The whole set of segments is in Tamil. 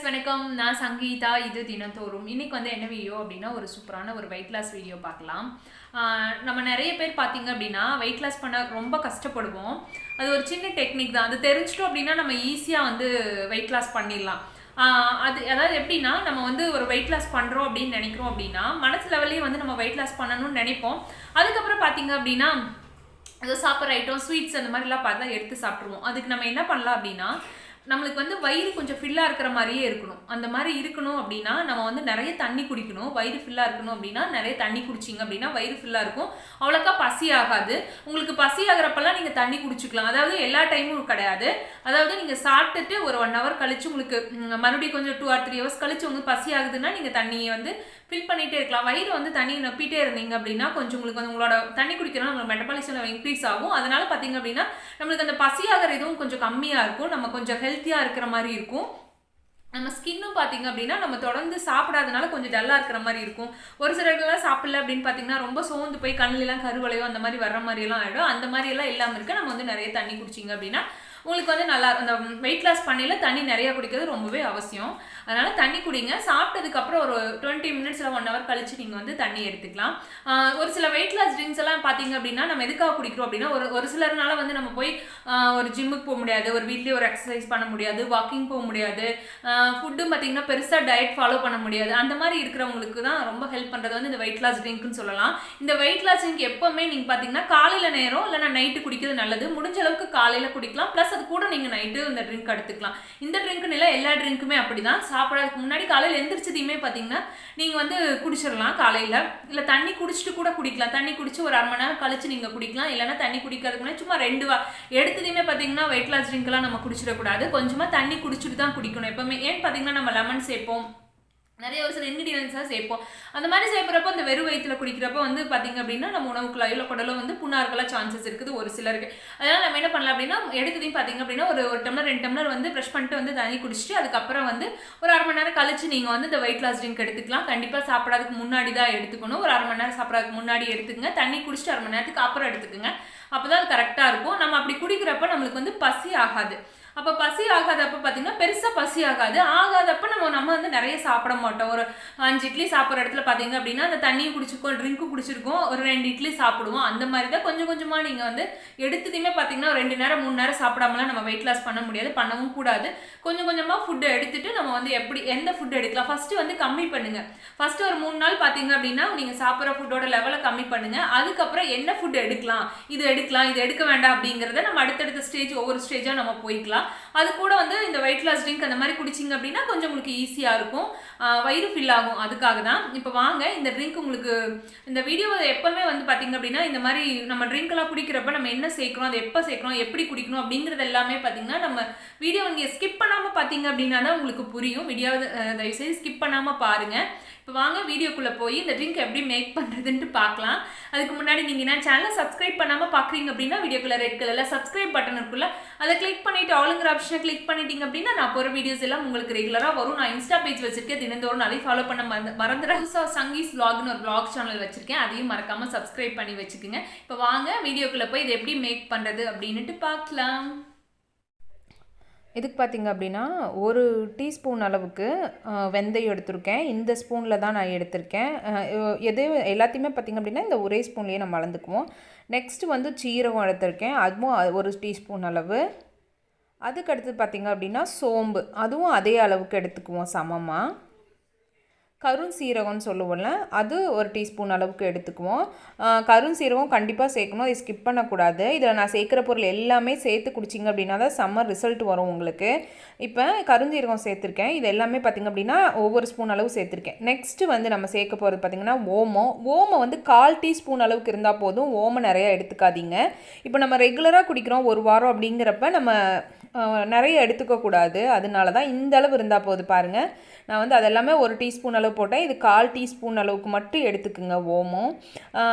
வணக்கம். நான் சங்கீதா. இது தினந்தோறும். இன்னைக்கு வந்து என்ன வீடியோ அப்படின்னா, ஒரு சூப்பரான ஒரு வெயிட் லாஸ் வீடியோ பார்க்கலாம். நம்ம நிறைய பேர் பார்த்தீங்க அப்படின்னா, வெயிட் லாஸ் பண்ண ரொம்ப கஷ்டப்படுவோம். அது ஒரு சின்ன டெக்னிக் தான். அது தெரிஞ்சிட்டோம் அப்படின்னா, நம்ம ஈஸியாக வந்து வெயிட் லாஸ் பண்ணிடலாம். அதாவது எப்படின்னா, நம்ம வந்து ஒரு வெயிட் லாஸ் பண்ணுறோம் அப்படின்னு நினைக்கிறோம் அப்படின்னா, மனசு லெவல்லையும் வந்து நம்ம வெயிட் லாஸ் பண்ணணும்னு நினைப்போம். அதுக்கப்புறம் பார்த்தீங்க அப்படின்னா, ஏதோ சாப்பிட்ற ஐட்டம், ஸ்வீட்ஸ் அந்த மாதிரிலாம் பார்த்தா எடுத்து சாப்பிட்ருவோம். அதுக்கு நம்ம என்ன பண்ணலாம் அப்படின்னா, நம்மளுக்கு வந்து வயிறு கொஞ்சம் ஃபில்லாக இருக்கிற மாதிரியே இருக்கணும். அந்த மாதிரி இருக்கணும் அப்படின்னா நம்ம வந்து நிறைய தண்ணி குடிக்கணும். வயிறு ஃபில்லாக இருக்கணும் அப்படின்னா நிறைய தண்ணி குடிச்சிங்க அப்படின்னா வயிறு ஃபில்லாக இருக்கும். அவ்வளோக்கா பசி ஆகாது. உங்களுக்கு பசி ஆகிறப்பெல்லாம் நீங்கள் தண்ணி குடிச்சிக்கலாம். அதாவது எல்லா டைமும் கிடையாது. அதாவது நீங்கள் சாப்பிட்டுட்டு ஒரு 1 hour கழிச்சு உங்களுக்கு மறுபடியும் கொஞ்சம் 2 or 3 hours கழிச்சு உங்களுக்கு பசி ஆகுதுன்னா நீங்கள் தண்ணியை வந்து ஃபில் பண்ணிகிட்டே இருக்கலாம். வயிறு வந்து தண்ணி நப்பிட்டே இருந்தீங்க அப்படின்னா கொஞ்சம் உங்களுக்கு வந்து உங்களோட தண்ணி குடிக்கிறோம் உங்களுக்கு மெட்டபாலிசம் இன்க்ரீஸ் ஆகும். அதனால பார்த்தீங்க அப்படின்னா நம்மளுக்கு அந்த பசியாகிற இதுவும் கொஞ்சம் கம்மியாக இருக்கும். நம்ம கொஞ்சம் ஹெல்த்தியாக இருக்கிற மாதிரி இருக்கும். நம்ம ஸ்கின்னும் பார்த்தீங்க அப்படின்னா நம்ம தொடர்ந்து சாப்பிடாதனால கொஞ்சம் டல்லாக இருக்கிற மாதிரி இருக்கும். ஒரு சிலர்களெலாம் சாப்பிடல அப்படின்னு பார்த்தீங்கன்னா ரொம்ப சோர்ந்து போய் கண்ணிலெலாம் கருவளையோ அந்த மாதிரி வர்ற மாதிரியெல்லாம் ஆகிடும். அந்த மாதிரியெல்லாம் இல்லாமல் இருக்க நம்ம வந்து நிறைய தண்ணி குடிச்சிங்க அப்படின்னா உங்களுக்கு வந்து நல்லா அந்த வெயிட் லாஸ் பண்ணையில தண்ணி நிறையா குடிக்கிறது ரொம்பவே அவசியம். அதனால் தண்ணி குடிங்க. சாப்பிட்டதுக்கப்புறம் ஒரு 20 minutes இல்லை 1 hour கழிச்சு நீங்கள் வந்து தண்ணி எடுத்துக்கலாம். ஒரு சில வெயிட் லாஸ் ட்ரிங்க்ஸ் எல்லாம் பார்த்தீங்க அப்படின்னா நம்ம எதுக்காக குடிக்கிறோம் அப்படின்னா ஒரு சிலர்னால வந்து நம்ம போய் ஒரு ஜிம்முக்கு போக முடியாது, ஒரு வீட்லேயே ஒரு எக்ஸசைஸ் பண்ண முடியாது, வாக்கிங் போக முடியாது, ஃபுட்டும் பார்த்தீங்கன்னா பெருசாக டயட் ஃபாலோ பண்ண முடியாது. அந்த மாதிரி இருக்கிறவங்களுக்கு தான் ரொம்ப ஹெல்ப் பண்ணுறது வந்து இந்த வெயிட் லாஸ் ட்ரிங்க்னு சொல்லலாம். இந்த வெயிட் லாஸ் ட்ரிங்க் எப்போவுமே நீங்கள் பார்த்தீங்கன்னா காலையில் நேரம் இல்லைனா நைட்டு குடிக்கிறது நல்லது. முடிஞ்ச அளவுக்கு காலையில் குடிக்கலாம். ப்ளஸ் அது கூட நீங்கள் நைட்டு இந்த ட்ரிங்க் எடுத்துக்கலாம். இந்த ட்ரிங்க்னு இல்லை, எல்லா ட்ரிங்க்குமே அப்படி தான். சாப்பிட்றதுக்கு முன்னாடி காலையில் எந்திரிச்சதையுமே பார்த்தீங்கன்னா நீங்கள் வந்து குடிச்சிடலாம். காலையில் இல்லை தண்ணி குடிச்சிட்டு கூட குடிக்கலாம். தண்ணி குடிச்சு ஒரு 1/2 மணி நேரம் கழிச்சு நீங்கள் குடிக்கலாம். இல்லைனா தண்ணி குடிக்கிறதுக்கு முன்னாடி சும்மா 2 எடுத்ததையுமே பார்த்தீங்கன்னா வெயிட் லாஸ் ட்ரிங்க்லாம் நம்ம குடிச்சிடக்கூடாது. கொஞ்சமாக தண்ணி குடிச்சிட்டு தான் குடிக்கணும் எப்பவுமே. ஏன்னு பார்த்தீங்கன்னா நம்ம லெமன் சேர்ப்போம், நிறைய ஒரு சில இன்கிரீடியன்ஸாக சேர்ப்போம். அந்த மாதிரி சேர்ப்புறப்போ அந்த வெறும் வயிற்றுல குடிக்கிறப்போ வந்து பார்த்தீங்க அப்படின்னா நம்ம உணவுக்குள்ள இல்லை குடலோ வந்து புண்ணாறுக்கெல்லாம் சான்சஸ் இருக்குது ஒரு சிலருக்கு. அதனால் நம்ம என்ன பண்ணலாம் அப்படின்னா எடுத்ததையும் பார்த்தீங்க அப்படின்னா ஒரு டம்ளர் 2 டம்ளர் வந்து ப்ரஷ் பண்ணிட்டு வந்து தண்ணி குடிச்சிட்டு அதுக்கப்புறம் வந்து ஒரு 1/2 மணி நேரம் கழிச்சு நீங்கள் வந்து இந்த வெயிட் லாஸ் ட்ரிங்க் எடுத்துக்கலாம். கண்டிப்பாக சாப்பிடாதுக்கு முன்னாடி தான் எடுத்துக்கணும். ஒரு 1/2 மணி நேரம் சாப்பிட்றதுக்கு முன்னாடி எடுத்துக்கங்க. தண்ணி குடிச்சிட்டு 1/2 மணி நேரத்துக்கு அப்புறம் எடுத்துக்கோங்க. அப்போ தான் அது கரெக்டாக இருக்கும். நம்ம அப்படி குடிக்கிறப்ப நம்மளுக்கு வந்து பசி ஆகாது. அப்போ பசி ஆகாதப்போ பார்த்தீங்கன்னா பெருசாக பசி ஆகாதப்போ நம்ம வந்து நிறைய சாப்பிட மாட்டோம். ஒரு 5 இட்லி சாப்பிட்ற இடத்துல பார்த்தீங்க அப்படின்னா அந்த தண்ணியும் குடிச்சிருக்கோம், ட்ரிங்க்கும் குடிச்சிருக்கோம், ஒரு 2 இட்லி சாப்பிடுவோம். அந்த மாதிரி தான் கொஞ்சம் கொஞ்சமாக நீங்கள் வந்து எடுத்ததையுமே பார்த்தீங்கன்னா ஒரு 2 நேரம் 3 நேரம் சாப்பிடாமலாம் நம்ம வெயிட் லாஸ் பண்ண முடியாது, பண்ணவும் கூடாது. கொஞ்சம் கொஞ்சமாக ஃபுட்டை எடுத்துட்டு நம்ம வந்து எந்த ஃபுட் எடுக்கலாம் ஃபஸ்ட்டு வந்து கம்மி பண்ணுங்கள். ஃபஸ்ட்டு ஒரு 3 நாள் பார்த்தீங்க அப்படின்னா நீங்கள் சாப்பிட்ற ஃபுட்டோட லெவலை கம்மி பண்ணுங்கள். அதுக்கப்புறம் என்ன ஃபுட் எடுக்கலாம், இது எடுக்க வேண்டாம் அப்படிங்கிறத நம்ம அடுத்தடுத்த ஸ்டேஜ் ஒவ்வொரு ஸ்டேஜாக நம்ம போய்க்கலாம். அது கூட வந்து இந்த வெயிட் லாஸ் ட்ரிங்க் அந்த மாதிரி குடிச்சிங்க அப்படின்னா கொஞ்சம் உங்களுக்கு ஈஸியாக இருக்கும், வயிறு ஃபில் ஆகும். அதுக்காக தான் இப்போ வாங்க இந்த ட்ரிங்க் உங்களுக்கு இந்த வீடியோ எப்போவுமே வந்து பார்த்தீங்க அப்படின்னா இந்த மாதிரி நம்ம ட்ரிங்க்லாம் குடிக்கிறப்ப நம்ம என்ன சேர்க்குறோம், அதை எப்போ சேர்க்குறோம், எப்படி குடிக்கணும் அப்படிங்கிறது எல்லாமே பார்த்தீங்கன்னா நம்ம வீடியோ நீங்கள் ஸ்கிப் பண்ணாமல் பார்த்தீங்க அப்படின்னா தான் உங்களுக்கு புரியும். வீடியோவை தயவுசெய்து ஸ்கிப் பண்ணாமல் பாருங்கள். இப்போ வாங்க வீடியோக்குள்ளே போய் இந்த ட்ரிங்க் எப்படி மேக் பண்ணுறதுன்ட்டு பார்க்கலாம். அதுக்கு முன்னாடி நீங்கள் என்ன சேனலை சப்ஸ்கிரைப் பண்ணாமல் பார்க்குறீங்க அப்படின்னா வீடியோக்குள்ளே ரெட் கலரில் சப்ஸ்கிரைப் பட்டன் இருக்குல்ல, அதை கிளிக் பண்ணிவிட்டு ஆளுங்கிற ஆப்ஷனை கிளிக் பண்ணிட்டீங்க அப்படின்னா நான் போகிற வீடியோஸ் எல்லாம் உங்களுக்கு ரெகுலராக வரும். நான் இன்ஸ்டா பேஜ் வச்சிருக்கேன், தினந்தோறும் அதை ஃபாலோ பண்ண மறந்துடுறேன். சங்கீஸ் vlogனு ஒரு vlog சேனல் வச்சிருக்கேன், அதையும் மறக்காமல் சப்ஸ்கிரைப் பண்ணி வச்சுக்கோங்க. இப்போ வாங்க வீடியோக்குள்ளே போய் இதை எப்படி மேக் பண்ணுறது அப்படின்ட்டு பார்க்கலாம். இதுக்கு பார்த்திங்க அப்படின்னா 1 டீஸ்பூன் அளவுக்கு வெந்தயம் எடுத்திருக்கேன். இந்த ஸ்பூனில் தான் நான் எடுத்திருக்கேன். எல்லாத்தையுமே பார்த்திங்க அப்படின்னா இந்த ஒரே ஸ்பூன்லேயே நம்ம அளந்துக்குவோம். நெக்ஸ்ட்டு வந்து சீரகம் எடுத்திருக்கேன், அதுவும் 1 டீஸ்பூன் அளவு. அதுக்கடுத்து பார்த்திங்க அப்படின்னா சோம்பு, அதுவும் அதே அளவுக்கு எடுத்துக்குவோம் சமமாக. கருஞ்சீரகம்னு சொல்லுவோம்ல, அது 1 டீஸ்பூன் அளவுக்கு எடுத்துக்குவோம். கருஞ்சீரகம் கண்டிப்பாக சேர்க்கணும், அதை ஸ்கிப் பண்ணக்கூடாது. இதில் நான் சேர்க்குற பொருள் எல்லாமே சேர்த்து குடிச்சிங்க அப்படின்னா தான் செம்ம ரிசல்ட் வரும் உங்களுக்கு. இப்போ கருஞ்சீரகம் சேர்த்துருக்கேன். இது எல்லாமே பார்த்திங்க அப்படின்னா ஒவ்வொரு ஸ்பூன் அளவு சேர்த்துருக்கேன். நெக்ஸ்ட்டு வந்து நம்ம சேர்க்க போகிறது பார்த்திங்கன்னா ஓமம் வந்து 1/4 டீஸ்பூன் அளவுக்கு இருந்தால் போதும். ஓமம் நிறையா எடுத்துக்காதீங்க. இப்போ நம்ம ரெகுலராக குடிக்கிறோம் 1 வாரம் அப்படிங்கிறப்ப நம்ம நிறைய எடுத்துக்கக்கூடாது. அதனால தான் இந்த அளவு இருந்தால் போது. பாருங்கள், நான் வந்து அதெல்லாமே 1 டீஸ்பூன் அளவு போட்டேன். இது 1/4 டீஸ்பூன் அளவுக்கு மட்டும் எடுத்துக்குங்க ஓமம்.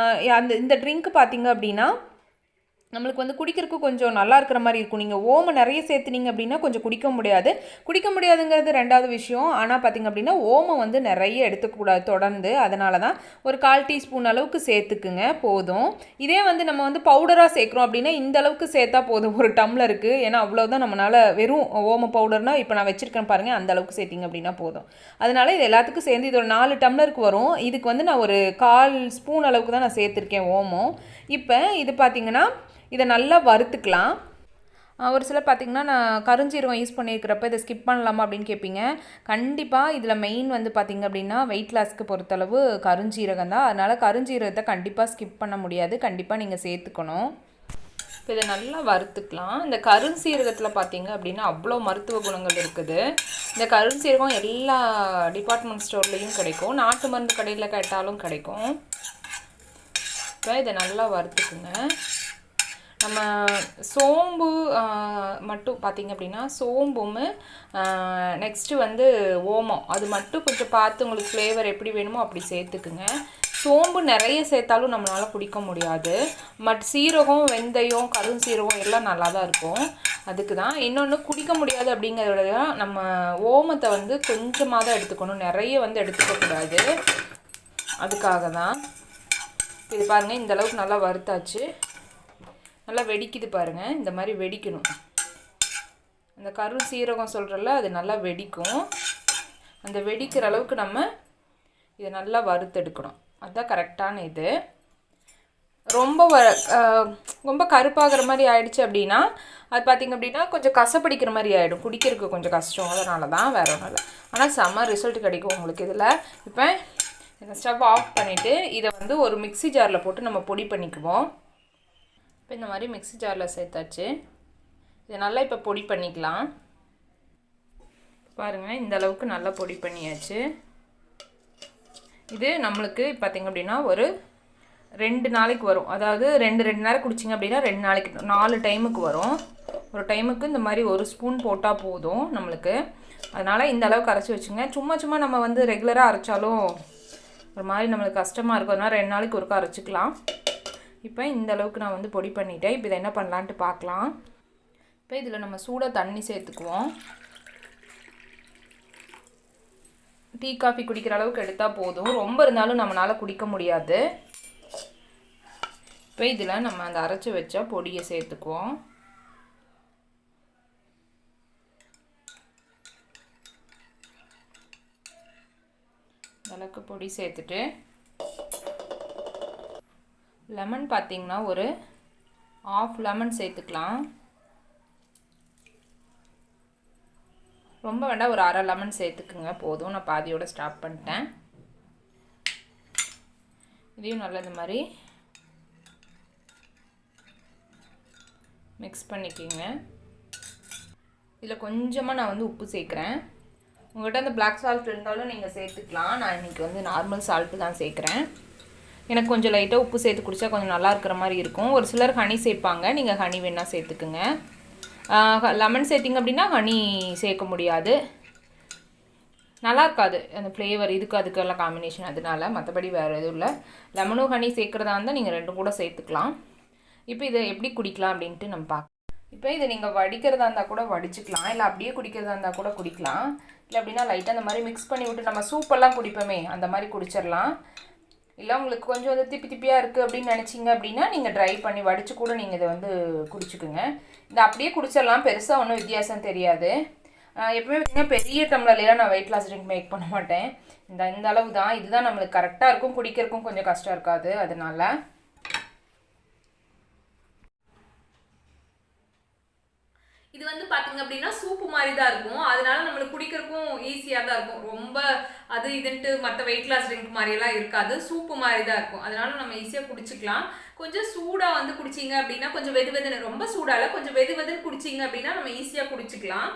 இந்த ட்ரிங்க் பார்த்திங்க அப்படின்னா நம்மளுக்கு வந்து குடிக்கிறதுக்கு கொஞ்சம் நல்லா இருக்கிற மாதிரி இருக்கும். நீங்கள் ஓமம் நிறைய சேர்த்துனீங்க அப்படின்னா கொஞ்சம் குடிக்க முடியாது. குடிக்க முடியாதுங்கிறது ரெண்டாவது விஷயம். ஆனால் பார்த்திங்க அப்படின்னா ஓமம் வந்து நிறைய எடுத்துக்கூடாது தொடர்ந்து. அதனால தான் ஒரு 1/4 டீஸ்பூன் அளவுக்கு சேர்த்துக்குங்க போதும். இதே வந்து நம்ம வந்து பவுடராக சேர்க்குறோம் அப்படின்னா இந்த அளவுக்கு சேர்த்தா போதும் ஒரு டம்ளருக்கு. ஏன்னா அவ்வளோதான் நம்மளால் வெறும் ஓம பவுடர்னால் இப்போ நான் வச்சுருக்கேன் பாருங்கள், அந்த அளவுக்கு சேர்த்திங்க அப்படின்னா போதும். அதனால் இது எல்லாத்துக்கும் சேர்ந்து இது ஒரு 4 டம்ளருக்கு வரும். இதுக்கு வந்து நான் ஒரு 1/4 ஸ்பூன் அளவுக்கு தான் நான் சேர்த்துருக்கேன் ஓமம். இப்போ இது பார்த்திங்கன்னா இதை நல்லா வறுத்துக்கலாம். ஒரு சிலர் பார்த்திங்கன்னா நான் கருஞ்சீரகம் யூஸ் பண்ணியிருக்கிறப்ப இதை ஸ்கிப் பண்ணலாமா அப்படின்னு கேட்பீங்க. கண்டிப்பாக இதில் மெயின் வந்து பார்த்திங்க அப்படின்னா வெயிட் லாஸ்க்கு பொறுத்தளவு கருஞ்சீரகம் தான். அதனால் கருஞ்சீரகத்தை கண்டிப்பாக ஸ்கிப் பண்ண முடியாது, கண்டிப்பாக நீங்கள் சேர்த்துக்கணும். இப்போ இதை நல்லா வறுத்துக்கலாம். இந்த கருஞ்சீரகத்தில் பார்த்திங்க அப்படின்னா அவ்வளோ மருத்துவ குணங்கள் இருக்குது. இந்த கருஞ்சீரகம் எல்லா டிபார்ட்மெண்ட் ஸ்டோர்லேயும் கிடைக்கும், நாட்டு மருந்து கடையில் கேட்டாலும் கிடைக்கும். இப்போ இதை நல்லா வறுத்துக்குங்க. நம்ம சோம்பு மட்டும் பார்த்திங்க அப்படின்னா சோம்பும் நெக்ஸ்ட்டு வந்து ஓமம் அது மட்டும் கொஞ்சம் பார்த்து உங்களுக்கு ஃப்ளேவர் எப்படி வேணுமோ அப்படி சேர்த்துக்குங்க. சோம்பு நிறைய சேர்த்தாலும் நம்மளால் குடிக்க முடியாது. சீரகம், வெந்தயம், கருஞ்சீரகம் எல்லாம் நல்லா தான் இருக்கும். அதுக்கு தான். இன்னொன்று குடிக்க முடியாது அப்படிங்கிறத விட நம்ம ஓமத்தை வந்து கொஞ்சமாக தான் எடுத்துக்கணும், நிறைய வந்து எடுத்துக்கக்கூடாது. அதுக்காக தான். இது பாருங்கள், இந்த அளவுக்கு நல்லா வறுத்தாச்சு. நல்லா வெடிக்குது பாருங்கள், இந்த மாதிரி வெடிக்கணும். அந்த கருஞ்சீரகம் சொல்கிறல அது நல்லா வெடிக்கும். அந்த வெடிக்கிற அளவுக்கு நம்ம இதை நல்லா வறுத்தெடுக்கணும். அதுதான் கரெக்டான இது. ரொம்ப கருப்பாகிற மாதிரி ஆயிடுச்சு அப்படின்னா அது பார்த்திங்க அப்படின்னா கொஞ்சம் கசப்படிக்கிற மாதிரி ஆகிடும், குடிக்கிறதுக்கு கொஞ்சம் கஷ்டம். அதனால தான், வேறு ஒன்றும் இல்லை. ஆனால் செம்ம ரிசல்ட் கிடைக்கும் உங்களுக்கு இதில். இப்போ ஸ்டவ் ஆஃப் பண்ணிவிட்டு இதை வந்து ஒரு மிக்ஸி ஜாரில் போட்டு நம்ம பொடி பண்ணிக்குவோம். இப்போ இந்த மாதிரி மிக்ஸி ஜாரில் சேர்த்தாச்சு. இதை நல்லா இப்போ பொடி பண்ணிக்கலாம். பாருங்கள், இந்த அளவுக்கு நல்லா பொடி பண்ணியாச்சு. இது நம்மளுக்கு பார்த்திங்க அப்படின்னா ஒரு 2 நாளைக்கு வரும். அதாவது 2 நேரம் குடிச்சிங்க அப்படின்னா 2 நாளைக்கு 4 டைமுக்கு வரும். ஒரு டைமுக்கு இந்த மாதிரி 1 ஸ்பூன் போட்டால் போதும் நம்மளுக்கு. அதனால் இந்த அளவுக்கு அரைச்சி வச்சுங்க. சும்மா நம்ம வந்து ரெகுலராக அரைச்சாலும் ஒரு மாதிரி நம்மளுக்கு கஷ்டமாக இருக்கும். அதனால் 2 நாளைக்கு ஒருக்கா அரைச்சிக்கலாம். இப்போ இந்த அளவுக்கு நான் வந்து பொடி பண்ணிட்டேன். இப்போ இதை என்ன பண்ணலான்ட்டு பார்க்கலாம். இப்போ இதில் நம்ம சூடாக தண்ணி சேர்த்துக்குவோம். டீ காஃபி குடிக்கிற அளவுக்கு எடுத்தால் போதும், ரொம்ப இருந்தாலும் நம்மளால் குடிக்க முடியாது. இப்போ இதில் நம்ம அந்த அரைச்சி வச்ச பொடியை சேர்த்துக்குவோம். அளவுக்கு பொடி சேர்த்துட்டு லெமன் பார்த்திங்கன்னா ஒரு 1/2 லெமன் சேர்த்துக்கலாம். ரொம்ப வேண்டாம், ஒரு 1/2 லெமன் சேர்த்துக்குங்க போதும். நான் பாதியோடு ஸ்டாப் பண்ணிட்டேன். இதையும் நல்லா இந்த மாதிரி மிக்ஸ் பண்ணிக்கிங்க. இதில் கொஞ்சமாக நான் வந்து உப்பு சேர்க்குறேன். உங்கள்கிட்ட அந்த பிளாக் சால்ட் இருந்தாலும் நீங்கள் சேர்த்துக்கலாம். நான் இன்றைக்கி வந்து நார்மல் சால்ட்டு தான் சேர்க்குறேன். எனக்கு கொஞ்சம் லைட்டாக உப்பு சேர்த்து குடித்தா கொஞ்சம் நல்லா இருக்கிற மாதிரி இருக்கும். ஒரு சிலர் ஹனி சேர்ப்பாங்க, நீங்கள் ஹனி வேணால் சேர்த்துக்குங்க. லெமன் சேர்த்திங்க அப்படின்னா ஹனி சேர்க்க முடியாது, நல்லா இருக்காது அந்த ஃப்ளேவர். அதுக்கெல்லாம் காம்பினேஷன். அதனால மற்றபடி வேறு எதுவும் இல்லை. லெமனும் ஹனி சேர்க்குறதா இருந்தால் நீங்கள் 2 கூட சேர்த்துக்கலாம். இப்போ இதை எப்படி குடிக்கலாம் அப்படின்ட்டு நம்ம பார்க்கலாம். இப்போ இதை நீங்கள் வடிக்கிறதா இருந்தால் கூட வடிச்சுக்கலாம், இல்லை அப்படியே குடிக்கிறதா இருந்தால் கூட குடிக்கலாம். இல்லை அப்படின்னா லைட்டாக அந்த மாதிரி மிக்ஸ் பண்ணி விட்டு நம்ம சூப்பெல்லாம் குடிப்போமே அந்த மாதிரி குடிச்சிடலாம். இல்லை உங்களுக்கு கொஞ்சம் வந்து திப்பியாக இருக்குது அப்படின்னு நினச்சிங்க அப்படின்னா நீங்கள் ட்ரை பண்ணி வடித்து கூட நீங்கள் இதை வந்து குடிச்சுக்குங்க. இந்த அப்படியே குடிச்சிடலாம், பெருசாக ஒன்றும் வித்தியாசம் தெரியாது. எப்பவுமே பார்த்திங்கன்னா பெரிய டம்ளர்லாம் நான் வெயிட் லாஸ் ட்ரிங்க் மேக் பண்ண மாட்டேன். இந்த அளவு தான். இதுதான் நம்மளுக்கு கரெக்டாக இருக்கும், குடிக்கிறதுக்கும் கொஞ்சம் கஷ்டம் இருக்காது. அதனால இது வந்து பார்த்தீங்க அப்படின்னா சூப்பு மாதிரி தான் இருக்கும். அதனால நம்மளுக்கு குடிக்கிறதுக்கும் ஈஸியாக தான் இருக்கும். ரொம்ப அது இதுன்ட்டு மற்ற வெயிட் லாஸ் ட்ரிங்க் மாதிரியெல்லாம் இருக்காது, சூப்பு மாதிரி தான் இருக்கும். அதனால நம்ம ஈஸியாக குடிச்சிக்கலாம். கொஞ்சம் சூடாக வந்து குடிச்சிங்க அப்படின்னா கொஞ்சம் வெதுன்னு, ரொம்ப சூடால கொஞ்சம் வெதுன்னு குடிச்சிங்க அப்படின்னா நம்ம ஈஸியாக குடிச்சிக்கலாம்.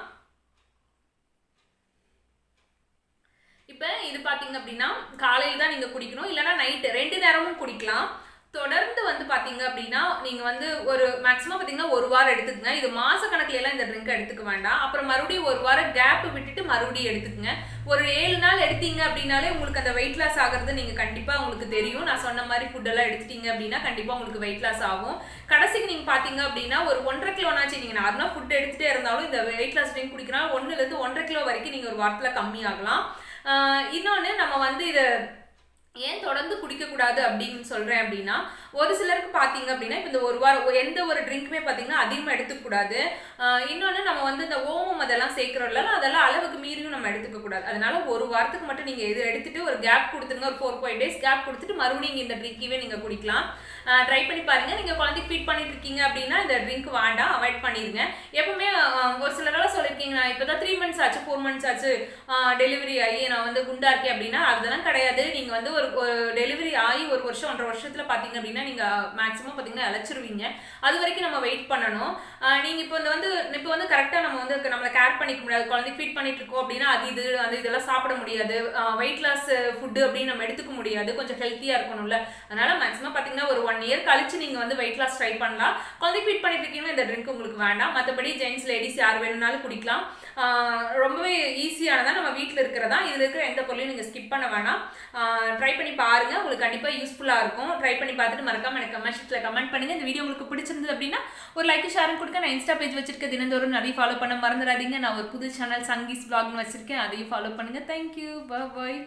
இப்போ இது பார்த்தீங்க அப்படின்னா காலையில் தான் நீங்கள் குடிக்கணும், இல்லைனா நைட்டு 2 நேரமும் குடிக்கலாம். தொடர்ந்து வந்து பார்த்தீங்க அப்படின்னா நீங்கள் வந்து ஒரு மேக்ஸிமம் பார்த்தீங்கன்னா ஒரு வாரம் எடுத்துக்கங்க. இது மாச கணக்குல எல்லாம் இந்த ட்ரிங்க் எடுத்துக்க வேண்டாம். அப்புறம் மறுபடியும் ஒரு வாரம் கேப் விட்டுட்டு மறுபடியும் எடுத்துக்கங்க. ஒரு 7 நாள் எடுத்தீங்க அப்படின்னாலே உங்களுக்கு அந்த வெயிட் லாஸ் ஆகிறது நீங்கள் கண்டிப்பாக உங்களுக்கு தெரியும். நான் சொன்ன மாதிரி ஃபுட்டெல்லாம் எடுத்துட்டீங்க அப்படின்னா கண்டிப்பாக உங்களுக்கு வெயிட் லாஸ் ஆகும். கடைசிக்கு நீங்கள் பார்த்தீங்க அப்படின்னா ஒரு 1.5 கிலோனாச்சு நீங்கள் நார்மலாக ஃபுட் எடுத்துகிட்டே இருந்தாலும் இந்த வெயிட் லாஸ் ட்ரிங்க் குடிக்கிறா 1லேருந்து 1.5 கிலோ வரைக்கும் நீங்கள் ஒரு வாரத்தில் கம்மியாகலாம். இன்னொன்று நம்ம வந்து இதை ஏன் தொடர்ந்து குடிக்கக்கூடாது அப்படின்னு சொல்கிறேன் அப்படின்னா, ஒரு சிலருக்கு பார்த்தீங்க அப்படின்னா இப்போ இந்த ஒரு வாரம் எந்த ஒரு ட்ரிங்க்குமே பார்த்தீங்கன்னா அதிகமாக எடுத்துக்கூடாது. இன்னொன்று நம்ம வந்து இந்த ஓமம் அதெல்லாம் சேர்க்குறோம்ல, அதெல்லாம் அளவுக்கு மீறியும் நம்ம எடுத்துக்கக்கூடாது. அதனால ஒரு வாரத்துக்கு மட்டும் நீங்கள் இது எடுத்துட்டு ஒரு கேப் கொடுத்துருங்க. ஒரு 4-5 டேஸ் கேப் கொடுத்துட்டு மறுபடியும் இந்த ட்ரிங்கையே நீங்கள் குடிக்கலாம். ட்ரை பண்ணி பாருங்கள். நீங்கள் குழந்தைக்கு ஃபீட் பண்ணிட்டு இருக்கீங்க அப்படின்னா இந்த ட்ரிங்க் வேண்டாம், அவாய்ட் பண்ணிடுங்க. எப்பவுமே ஒரு சிலரெல்லாம் சொல்லியிருக்கீங்க, நான் இப்போ தான் 3 மந்த்ஸ் ஆச்சு 4 மந்த்ஸ் ஆச்சு டெலிவரி ஆகி நான் வந்து குண்டா இருக்கேன் அப்படின்னா அதெல்லாம் கிடையாது. நீங்கள் வந்து ஒரு டெலிவரி ஆகி 1 வருஷம் 1.5 வருஷத்துல பார்த்தீங்க அப்படின்னா நீங்கள் மேக்ஸிமம் பார்த்தீங்கன்னா இழைச்சிருவீங்க. அது வரைக்கும் நம்ம வெயிட் பண்ணணும். நீங்கள் இப்போ வந்து கரெக்டாக நம்ம வந்து நம்மளை கேர் பண்ணிக்க முடியாது. குழந்தைக்கு ஃபீட் பண்ணிட்டு இருக்கோம் அப்படின்னா இதெல்லாம் சாப்பிட முடியாது. வெயிட் லாஸ் ஃபுட்டு அப்படின்னு நம்ம எடுத்துக்க முடியாது. கொஞ்சம் ஹெல்த்தியாக இருக்கணும்ல. அதனால மேக்ஸிமம் பார்த்தீங்கன்னா ஒரு 1 இயர் கழிச்சு நீங்கள் வந்து வெயிட் லாஸ் ட்ரை பண்ணலாம். குழந்தைக்கு ஃபீட் பண்ணிட்டு இருக்கீங்கன்னா இந்த ட்ரிங்க் உங்களுக்கு வேண்டாம். மற்றபடி ஜென்ட்ஸ் லேடிஸ் யார் வேணும்னாலும் குடிக்கலாம். ரொம்பவே ஈஸியானதான், நம்ம வீட்டில் இருக்கிறதா. இதில் இருக்கிற எந்த பொருளையும் நீங்கள் ஸ்கிப் பண்ண வேணாம். ட்ரை பண்ணி பாருங்க, உங்களுக்கு கண்டிப்பாக யூஸ்ஃபுல்லாக இருக்கும். ட்ரை பண்ணி பார்த்துட்டு மறக்காம எனக்கு கமெண்ட் பண்ணுங்க. இந்த வீடியோ உங்களுக்கு பிடிச்சிருந்தது அப்படின்னா ஒரு லைக் ஷேரும் கொடுங்க. நான் இன்ஸ்டா பேஜ் வச்சிருக்கேன், தினந்தோறும் நிறைய ஃபாலோ பண்ண மறந்துடாதீங்க. நான் ஒரு புது சேனல் சங்கீஸ் vlogனு வச்சிருக்கேன், அதையும் ஃபாலோ பண்ணுங்க. தேங்க்யூ, பாய்.